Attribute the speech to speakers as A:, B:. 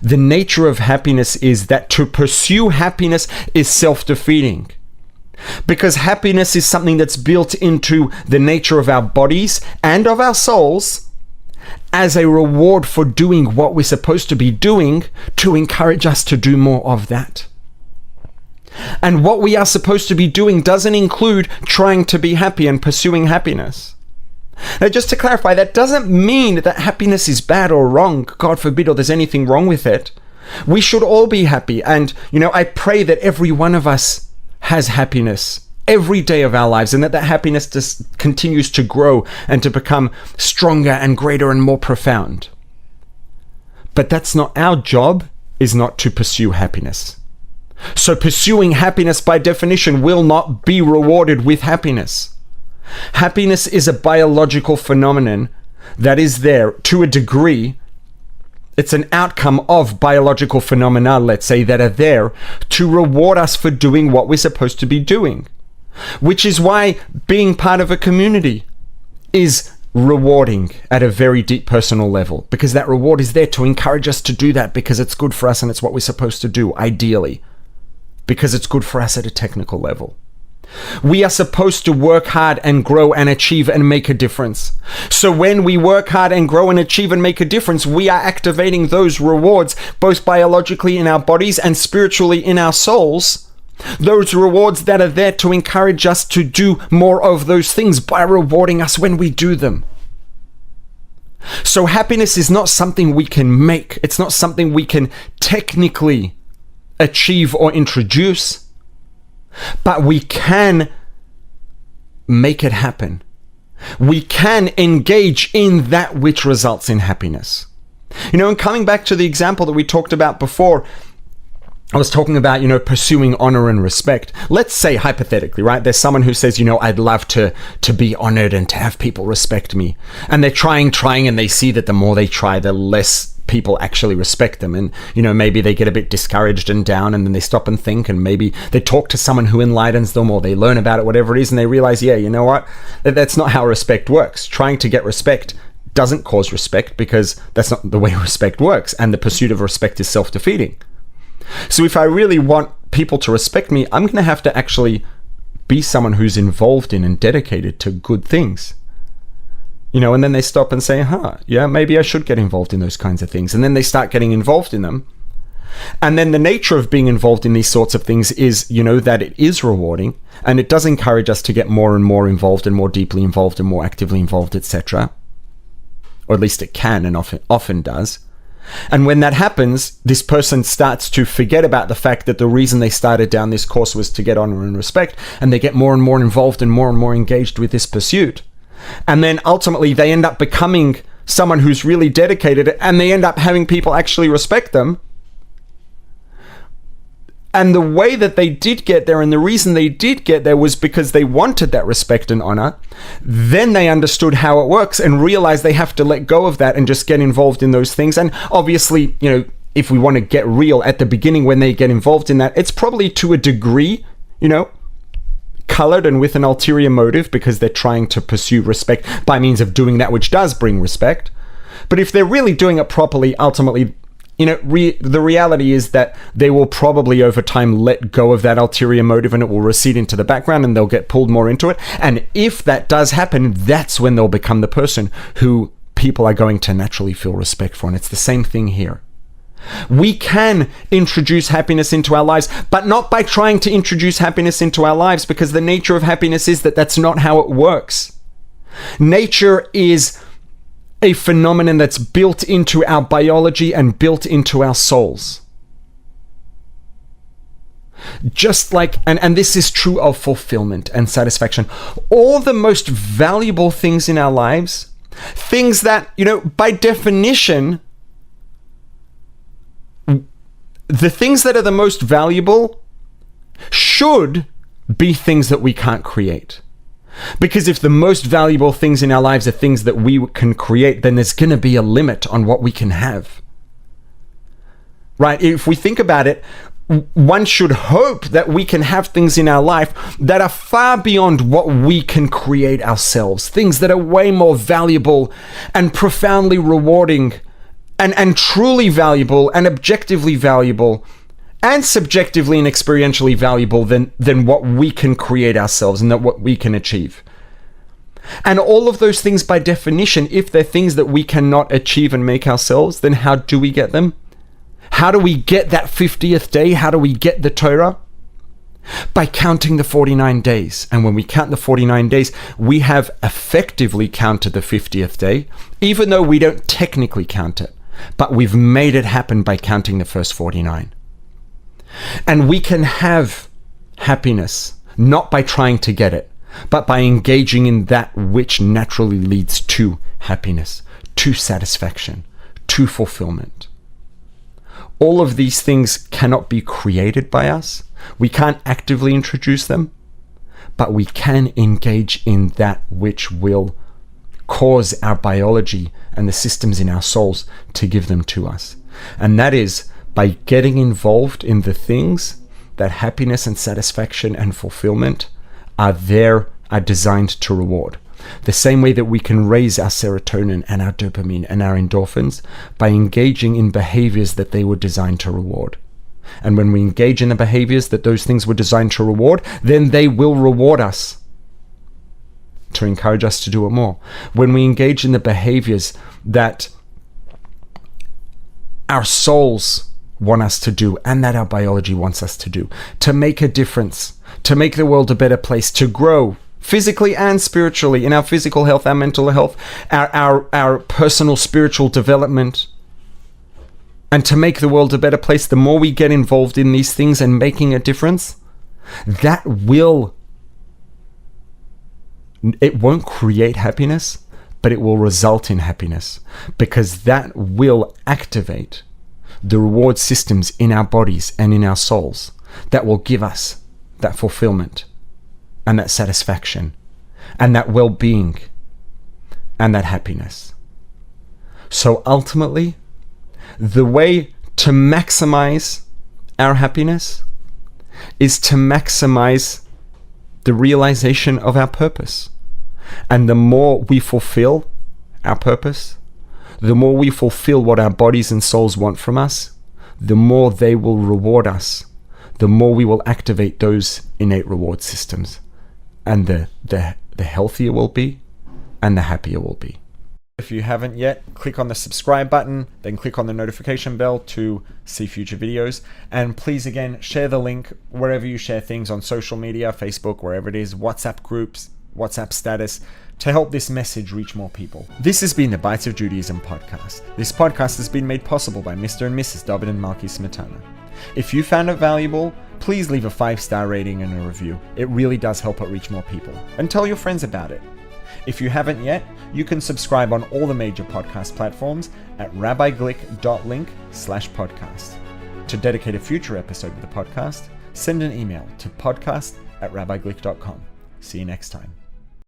A: the nature of happiness is that to pursue happiness is self-defeating. Because happiness is something that's built into the nature of our bodies and of our souls as a reward for doing what we're supposed to be doing to encourage us to do more of that. And what we are supposed to be doing doesn't include trying to be happy and pursuing happiness. Now, just to clarify, that doesn't mean that happiness is bad or wrong, God forbid, or there's anything wrong with it. We should all be happy. And, I pray that every one of us has happiness every day of our lives, and that happiness just continues to grow and to become stronger and greater and more profound. But that's not our job, is not to pursue happiness. So pursuing happiness by definition will not be rewarded with happiness. Happiness is a biological phenomenon that is there to a degree. It's an outcome of biological phenomena, let's say, that are there to reward us for doing what we're supposed to be doing. Which is why being part of a community is rewarding at a very deep personal level, because that reward is there to encourage us to do that because it's good for us and it's what we're supposed to do, ideally, because it's good for us at a technical level. We are supposed to work hard and grow and achieve and make a difference. So when we work hard and grow and achieve and make a difference, we are activating those rewards, both biologically in our bodies and spiritually in our souls. Those rewards that are there to encourage us to do more of those things by rewarding us when we do them. So happiness is not something we can make. It's not something we can technically achieve or introduce, but we can make it happen. We can engage in that which results in happiness. And coming back to the example that we talked about before, I was talking about, pursuing honor and respect. Let's say hypothetically, right? There's someone who says, I'd love to be honored and to have people respect me. And they're trying, and they see that the more they try, the less people actually respect them. And, maybe they get a bit discouraged and down, and then they stop and think, and maybe they talk to someone who enlightens them, or they learn about it, whatever it is, and they realize, yeah, you know what? That's not how respect works. Trying to get respect doesn't cause respect, because that's not the way respect works. And the pursuit of respect is self-defeating. So if I really want people to respect me, I'm going to have to actually be someone who's involved in and dedicated to good things. And then they stop and say, yeah, maybe I should get involved in those kinds of things. And then they start getting involved in them. And then the nature of being involved in these sorts of things is, that it is rewarding, and it does encourage us to get more and more involved and more deeply involved and more actively involved, etc. Or at least it can and often does. And when that happens, this person starts to forget about the fact that the reason they started down this course was to get honor and respect, and they get more and more involved and more engaged with this pursuit. And then ultimately they end up becoming someone who's really dedicated, and they end up having people actually respect them. And the way that they did get there, and the reason they did get there, was because they wanted that respect and honor. Then they understood how it works and realized they have to let go of that and just get involved in those things. And obviously, if we want to get real, at the beginning when they get involved in that, it's probably to a degree, colored and with an ulterior motive, because they're trying to pursue respect by means of doing that which does bring respect. But if they're really doing it properly, ultimately, the reality is that they will probably over time let go of that ulterior motive, and it will recede into the background, and they'll get pulled more into it. And if that does happen, that's when they'll become the person who people are going to naturally feel respect for. And it's the same thing here. We can introduce happiness into our lives, but not by trying to introduce happiness into our lives, because the nature of happiness is that that's not how it works. Nature is a phenomenon that's built into our biology and built into our souls. Just like, and this is true of fulfillment and satisfaction. All the most valuable things in our lives, things that, by definition, the things that are the most valuable should be things that we can't create. Because if the most valuable things in our lives are things that we can create, then there's going to be a limit on what we can have. Right? If we think about it, one should hope that we can have things in our life that are far beyond what we can create ourselves. Things that are way more valuable and profoundly rewarding and truly valuable and objectively valuable and subjectively and experientially valuable than what we can create ourselves and that what we can achieve. And all of those things, by definition, if they're things that we cannot achieve and make ourselves, then how do we get them? How do we get that 50th day? How do we get the Torah? By counting the 49 days. And when we count the 49 days, we have effectively counted the 50th day, even though we don't technically count it. But we've made it happen by counting the first 49. And we can have happiness, not by trying to get it, but by engaging in that which naturally leads to happiness, to satisfaction, to fulfillment. All of these things cannot be created by us. We can't actively introduce them, but we can engage in that which will cause our biology and the systems in our souls to give them to us. And that is by getting involved in the things that happiness and satisfaction and fulfillment are designed to reward. The same way that we can raise our serotonin and our dopamine and our endorphins by engaging in behaviors that they were designed to reward. And when we engage in the behaviors that those things were designed to reward, then they will reward us to encourage us to do it more. When we engage in the behaviors that our souls want us to do and that our biology wants us to do, to make a difference, to make the world a better place, to grow physically and spiritually in our physical health, our mental health, our personal spiritual development, and to make the world a better place, the more we get involved in these things and making a difference, it won't create happiness, but it will result in happiness, because that will activate the reward systems in our bodies and in our souls that will give us that fulfillment and that satisfaction and that well-being and that happiness. So ultimately, the way to maximize our happiness is to maximize the realization of our purpose. And the more we fulfill our purpose, the more we fulfill what our bodies and souls want from us, the more they will reward us, the more we will activate those innate reward systems, and the healthier we'll be and the happier we'll be. If you haven't yet, click on the subscribe button, then click on the notification bell to see future videos. And please, again, share the link wherever you share things on social media, Facebook, wherever it is, WhatsApp groups, WhatsApp status, to help this message reach more people. This has been the Bites of Judaism podcast. This podcast has been made possible by Mr. and Mrs. David and Malki Smetana. If you found it valuable, please leave a 5-star rating and a review. It really does help it reach more people. And tell your friends about it. If you haven't yet, you can subscribe on all the major podcast platforms at rabbiglick.link/podcast. To dedicate a future episode of the podcast, send an email to podcast@rabbiglick.com. See you next time.